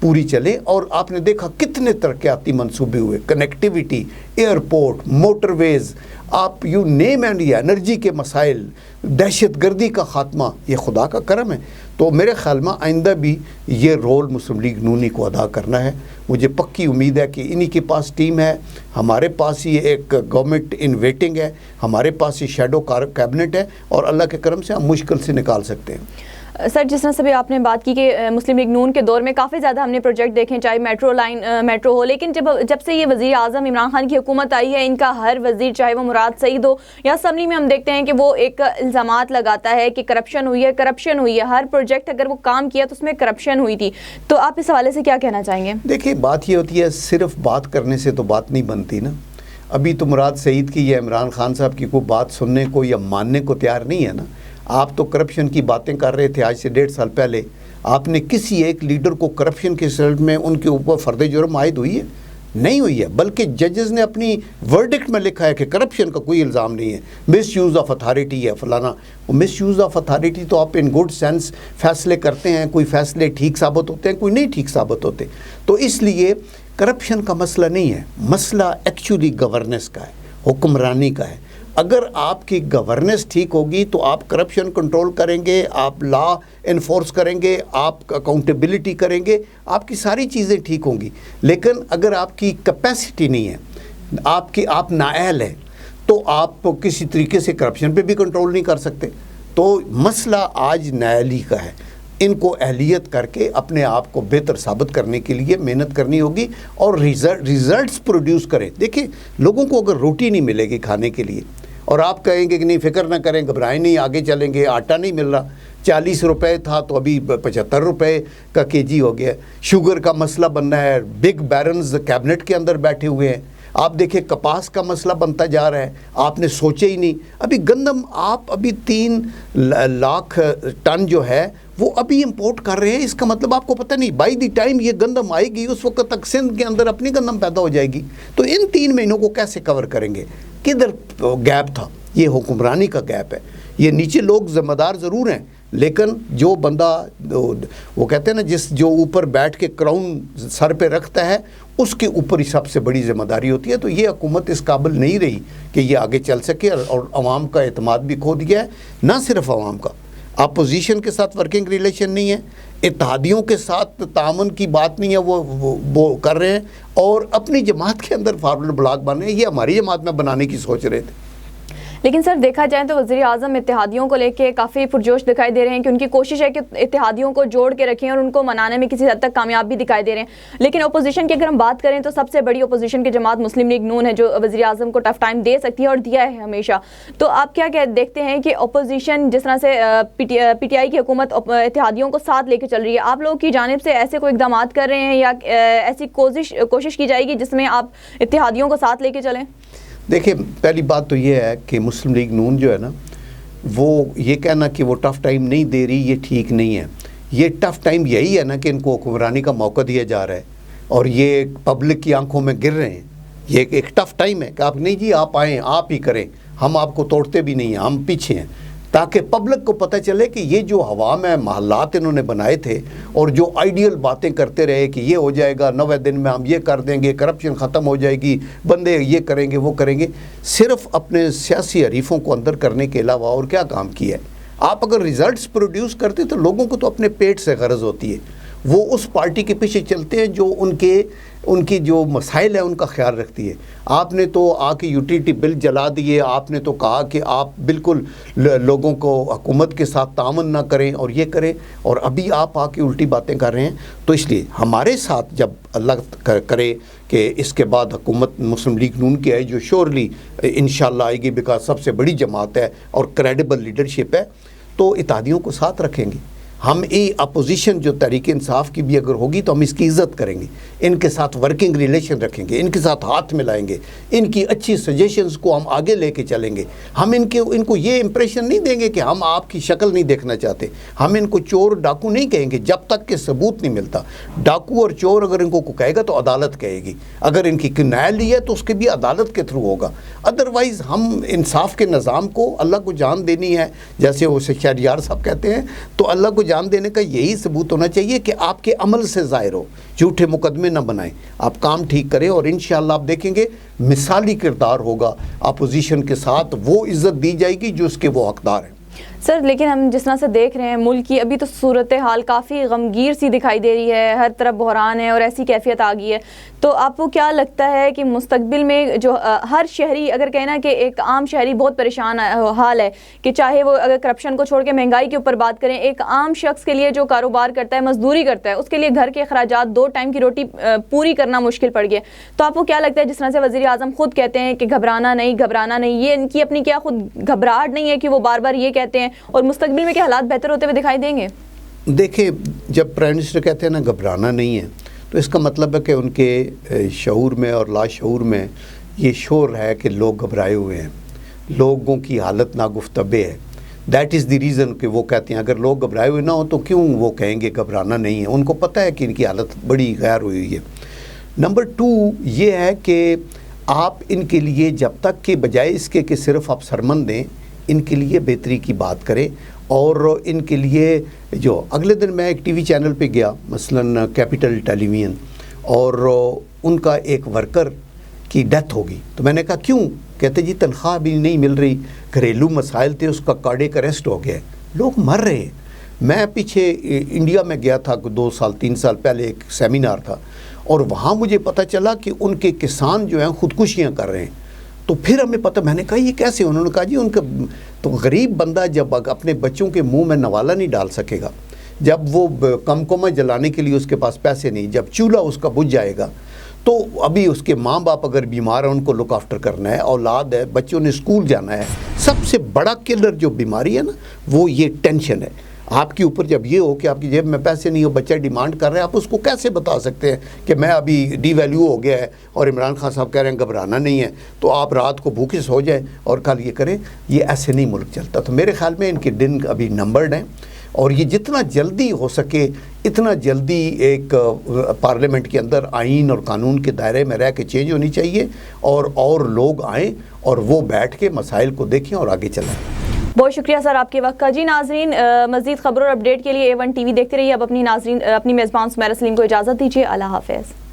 پوری چلے. اور آپ نے دیکھا کتنے ترقیاتی منصوبے ہوئے, کنیکٹیوٹی, ایئرپورٹ, موٹر ویز, آپ یو نیم اینڈ, انرجی کے مسائل, دہشت گردی کا خاتمہ, یہ خدا کا کرم ہے. تو میرے خیال میں آئندہ بھی یہ رول مسلم لیگ نونی کو ادا کرنا ہے. مجھے پکی امید ہے کہ انہی کے پاس ٹیم ہے, ہمارے پاس یہ ایک گورنمنٹ ان ویٹنگ ہے, ہمارے پاس یہ شیڈو کیبنٹ ہے, اور اللہ کے کرم سے ہم مشکل سے نکال سکتے ہیں. سر جس طرح سے بھی آپ نے بات کی کہ مسلم لیگ نون کے دور میں کافی زیادہ ہم نے پروجیکٹ دیکھیں, چاہے میٹرو ہو, لیکن جب سے یہ وزیر اعظم عمران خان کی حکومت آئی ہے, ان کا ہر وزیر, چاہے وہ مراد سعید ہو یا اسمبلی میں ہم دیکھتے ہیں کہ وہ ایک الزامات لگاتا ہے کہ کرپشن ہوئی ہے, ہر پروجیکٹ اگر وہ کام کیا تو اس میں کرپشن ہوئی تھی. تو آپ اس حوالے سے کیا کہنا چاہیں گے؟ دیکھیں بات یہ ہوتی ہے, صرف بات کرنے سے تو بات نہیں بنتی نا. ابھی تو مراد سعید کی یا عمران خان صاحب کی کوئی بات سننے کو یا ماننے کو تیار نہیں ہے نا. آپ تو کرپشن کی باتیں کر رہے تھے آج سے 1.5 سال پہلے. آپ نے کسی ایک لیڈر کو کرپشن کے رزلٹ میں ان کے اوپر فرد جرم عائد ہوئی ہے؟ نہیں ہوئی ہے, بلکہ ججز نے اپنی ورڈکٹ میں لکھا ہے کہ کرپشن کا کوئی الزام نہیں ہے, مس یوز آف اتھارٹی ہے فلانا. مس یوز آف اتھارٹی تو آپ ان گڈ سینس فیصلے کرتے ہیں, کوئی فیصلے ٹھیک ثابت ہوتے ہیں, کوئی نہیں ٹھیک ثابت ہوتے. تو اس لیے کرپشن کا مسئلہ نہیں ہے, مسئلہ ایکچولی گورننس کا ہے, حکمرانی کا ہے. اگر آپ کی گورننس ٹھیک ہوگی تو آپ کرپشن کنٹرول کریں گے, آپ لا انفورس کریں گے, آپ اکاؤنٹیبلٹی کریں گے, آپ کی ساری چیزیں ٹھیک ہوں گی. لیکن اگر آپ کی کیپیسٹی نہیں ہے, آپ نااہل ہیں, تو آپ کسی طریقے سے کرپشن پہ بھی کنٹرول نہیں کر سکتے. تو مسئلہ آج نااہلی کا ہے. ان کو اہلیت کر کے اپنے آپ کو بہتر ثابت کرنے کے لیے محنت کرنی ہوگی اور ریزلٹس پروڈیوس کریں. دیکھیں لوگوں کو اگر روٹی نہیں ملے گی کھانے کے لیے, اور آپ کہیں گے کہ نہیں فکر نہ کریں, گھبرائیں نہیں, آگے چلیں گے, آٹا نہیں مل رہا, 40 روپے تھا تو ابھی 75 روپے کا kg ہو گیا. شوگر کا مسئلہ بننا ہے, بگ بیرنز کیبنٹ کے اندر بیٹھے ہوئے ہیں. آپ دیکھیں کپاس کا مسئلہ بنتا جا رہا ہے, آپ نے سوچے ہی نہیں. ابھی گندم آپ ابھی 3 لاکھ ٹن جو ہے وہ ابھی امپورٹ کر رہے ہیں. اس کا مطلب آپ کو پتہ نہیں بائی دی ٹائم یہ گندم آئے گی اس وقت تک سندھ کے اندر اپنی گندم پیدا ہو جائے گی. تو ان 3 مہینوں کو کیسے کور کریں گے؟ کدھر گیپ تھا؟ یہ حکمرانی کا گیپ ہے. یہ نیچے لوگ ذمہ دار ضرور ہیں, لیکن جو بندہ وہ کہتے ہیں نا جو اوپر بیٹھ کے کراؤن سر پہ رکھتا ہے اس کے اوپر ہی سب سے بڑی ذمہ داری ہوتی ہے. تو یہ حکومت اس قابل نہیں رہی کہ یہ آگے چل سکے, اور عوام کا اعتماد بھی کھو دیا ہے. نہ صرف عوام کا, اپوزیشن کے ساتھ ورکنگ ریلیشن نہیں ہے, اتحادیوں کے ساتھ تعاون کی بات نہیں ہے, وہ کر رہے ہیں, اور اپنی جماعت کے اندر فارورڈ بلاک بن رہے ہیں. یہ ہماری جماعت میں بنانے کی سوچ رہے تھے. لیکن سر دیکھا جائے تو وزیر اعظم اتحادیوں کو لے کے کافی پرجوش دکھائی دے رہے ہیں کہ ان کی کوشش ہے کہ اتحادیوں کو جوڑ کے رکھیں اور ان کو منانے میں کسی حد تک کامیاب بھی دکھائی دے رہے ہیں. لیکن اپوزیشن کی اگر ہم بات کریں تو سب سے بڑی اپوزیشن کی جماعت مسلم لیگ نون ہے, جو وزیر اعظم کو ٹف ٹائم دے سکتی ہے اور دیا ہے ہمیشہ. تو آپ کیا دیکھتے ہیں کہ اپوزیشن جس طرح سے پی ٹی آئی کی حکومت اتحادیوں کو ساتھ لے کے چل رہی ہے, آپ لوگوں کی جانب سے ایسے کوئی اقدامات کر رہے ہیں یا ایسی کوشش کی جائے گی جس میں آپ اتحادیوں کو ساتھ لے کے چلیں؟ دیکھیں پہلی بات تو یہ ہے کہ مسلم لیگ نون جو ہے نا, وہ یہ کہنا کہ وہ ٹف ٹائم نہیں دے رہی یہ ٹھیک نہیں ہے. یہ ٹف ٹائم یہی ہے نا کہ ان کو حکمرانی کا موقع دیا جا رہا ہے اور یہ پبلک کی آنکھوں میں گر رہے ہیں. یہ ایک ٹف ٹائم ہے کہ آپ نہیں جی آپ آئیں آپ ہی کریں, ہم آپ کو توڑتے بھی نہیں ہیں, ہم پیچھے ہیں, تاکہ پبلک کو پتہ چلے کہ یہ جو ہوا میں محلات انہوں نے بنائے تھے اور جو آئیڈیل باتیں کرتے رہے کہ یہ ہو جائے گا 90 دن میں ہم یہ کر دیں گے, کرپشن ختم ہو جائے گی, بندے یہ کریں گے وہ کریں گے, صرف اپنے سیاسی حریفوں کو اندر کرنے کے علاوہ اور کیا کام کیا ہے؟ آپ اگر ریزلٹس پروڈیوس کرتے تو لوگوں کو تو اپنے پیٹ سے غرض ہوتی ہے, وہ اس پارٹی کے پیچھے چلتے ہیں جو ان کی جو مسائل ہیں ان کا خیال رکھتی ہے. آپ نے تو آ کے یوٹیلیٹی بل جلا دیے, آپ نے تو کہا کہ آپ بالکل لوگوں کو حکومت کے ساتھ تعاون نہ کریں اور یہ کریں, اور ابھی آپ آ کے الٹی باتیں کر رہے ہیں. تو اس لیے ہمارے ساتھ جب اللہ کرے کہ اس کے بعد حکومت مسلم لیگ نون کی ہے جو شیورلی انشاءاللہ آئے گی, بیکاز سب سے بڑی جماعت ہے اور کریڈیبل لیڈرشپ ہے, تو اتحادیوں کو ساتھ رکھیں گے ہم. اپوزیشن جو تحریک انصاف کی بھی اگر ہوگی تو ہم اس کی عزت کریں گے, ان کے ساتھ ورکنگ ریلیشن رکھیں گے, ان کے ساتھ ہاتھ ملائیں گے, ان کی اچھی سجیشنز کو ہم آگے لے کے چلیں گے. ہم ان کو یہ امپریشن نہیں دیں گے کہ ہم آپ کی شکل نہیں دیکھنا چاہتے, ہم ان کو چور ڈاکو نہیں کہیں گے جب تک کہ ثبوت نہیں ملتا. ڈاکو اور چور اگر ان کو کہے گا تو عدالت کہے گی, اگر ان کی نااہلی ہے تو اس کے بھی عدالت کے تھرو ہوگا. ادروائز ہم انصاف کے نظام کو اللہ کو جان دینی ہے, جیسے وہ شہریار صاحب کہتے ہیں, تو اللہ کو جان دینے کا یہی ثبوت ہونا چاہیے کہ آپ کے عمل سے ظاہر ہو، جھوٹے مقدمے نہ بنائیں، آپ کام ٹھیک کریں، اور انشاءاللہ آپ دیکھیں گے مثالی کردار ہوگا، اپوزیشن کے ساتھ وہ عزت دی جائے گی جو اس کے وہ حقدار ہیں۔ سر لیکن ہم جس طرح سے دیکھ رہے ہیں ملک کی ابھی تو صورتحال کافی غمگیر سی دکھائی دے رہی ہے، ہر طرف بحران ہے اور ایسی کیفیت آ گئی ہے، تو آپ کو کیا لگتا ہے کہ مستقبل میں جو ہر شہری، اگر کہنا کہ ایک عام شہری بہت پریشان حال ہے کہ چاہے وہ اگر کرپشن کو چھوڑ کے مہنگائی کے اوپر بات کریں، ایک عام شخص کے لیے جو کاروبار کرتا ہے، مزدوری کرتا ہے، اس کے لیے گھر کے اخراجات، 2 ٹائم کی روٹی پوری کرنا مشکل پڑ گیا، تو آپ کو کیا لگتا ہے جس طرح سے وزیر اعظم خود کہتے ہیں کہ گھبرانا نہیں، یہ ان کی اپنی کیا خود گھبراہٹ نہیں ہے کہ وہ بار بار یہ کہتے ہیں، اور مستقبل میں کیا حالات بہتر ہوتے ہوئے دکھائی دیں گے؟ دیکھیں، جب پرائم منسٹر کہتے ہیں نا گھبرانا نہیں ہے، تو اس کا مطلب ہے کہ ان کے شعور میں اور لاشعور میں یہ شعور ہے کہ لوگ گھبرائے ہوئے ہیں، لوگوں کی حالت ناگفتبے ہے۔ دیٹ از دی ریزن کہ وہ کہتے ہیں، اگر لوگ گھبرائے ہوئے نہ ہوں تو کیوں وہ کہیں گے گھبرانا نہیں ہے؟ ان کو پتہ ہے کہ ان کی حالت بڑی غیر ہوئی ہے۔ نمبر 2 یہ ہے کہ آپ ان کے لیے جب تک کہ بجائے اس کے کہ صرف آپ سرمن دیں، ان کے لیے بہتری کی بات کریں، اور ان کے لیے جو اگلے دن میں ایک ٹی وی چینل پہ گیا، مثلا کیپٹل ٹیلی ویژن، اور ان کا ایک ورکر کی ڈیتھ ہو گئی، تو میں نے کہا کیوں؟ کہتے جی تنخواہ بھی نہیں مل رہی، گھریلو مسائل تھے، اس کا کارڈیک اریسٹ ہو گیا، لوگ مر رہے ہیں۔ میں پیچھے انڈیا میں گیا تھا 2-3 سال پہلے، ایک سیمینار تھا، اور وہاں مجھے پتہ چلا کہ ان کے کسان جو ہیں خودکشیاں کر رہے ہیں۔ تو پھر ہمیں پتہ، میں نے کہا یہ کیسے؟ انہوں نے کہا جی ان کا تو غریب بندہ جب اپنے بچوں کے منہ میں نوالا نہیں ڈال سکے گا، جب وہ کمکمہ جلانے کے لیے اس کے پاس پیسے نہیں، جب چولہا اس کا بجھ جائے گا، تو ابھی اس کے ماں باپ اگر بیمار ہیں ان کو لک آفٹر کرنا ہے، اولاد ہے، بچوں نے اسکول جانا ہے۔ سب سے بڑا کلر جو بیماری ہے نا، وہ یہ ٹینشن ہے۔ آپ کے اوپر جب یہ ہو کہ آپ کی جیب میں پیسے نہیں ہو، بچہ ڈیمانڈ کر رہے ہیں، آپ اس کو کیسے بتا سکتے ہیں کہ میں ابھی ڈی ویلیو ہو گیا ہے، اور عمران خان صاحب کہہ رہے ہیں گھبرانا نہیں ہے، تو آپ رات کو بھوکے سو جائیں اور کل یہ کریں؟ یہ ایسے نہیں ملک چلتا۔ تو میرے خیال میں ان کے دن ابھی نمبرڈ ہیں، اور یہ جتنا جلدی ہو سکے اتنا جلدی ایک پارلیمنٹ کے اندر آئین اور قانون کے دائرے میں رہ کے چینج ہونی چاہیے، اور لوگ آئیں اور وہ بیٹھ کے مسائل کو دیکھیں اور آگے چلائیں۔ بہت شکریہ سر آپ کے وقت کا۔ جی ناظرین، مزید خبروں اور اپڈیٹ کے لیے A1 TV دیکھتے رہیے۔ اب اپنی میزبان سمیر سلیم کو اجازت دیجیے۔ اللہ حافظ۔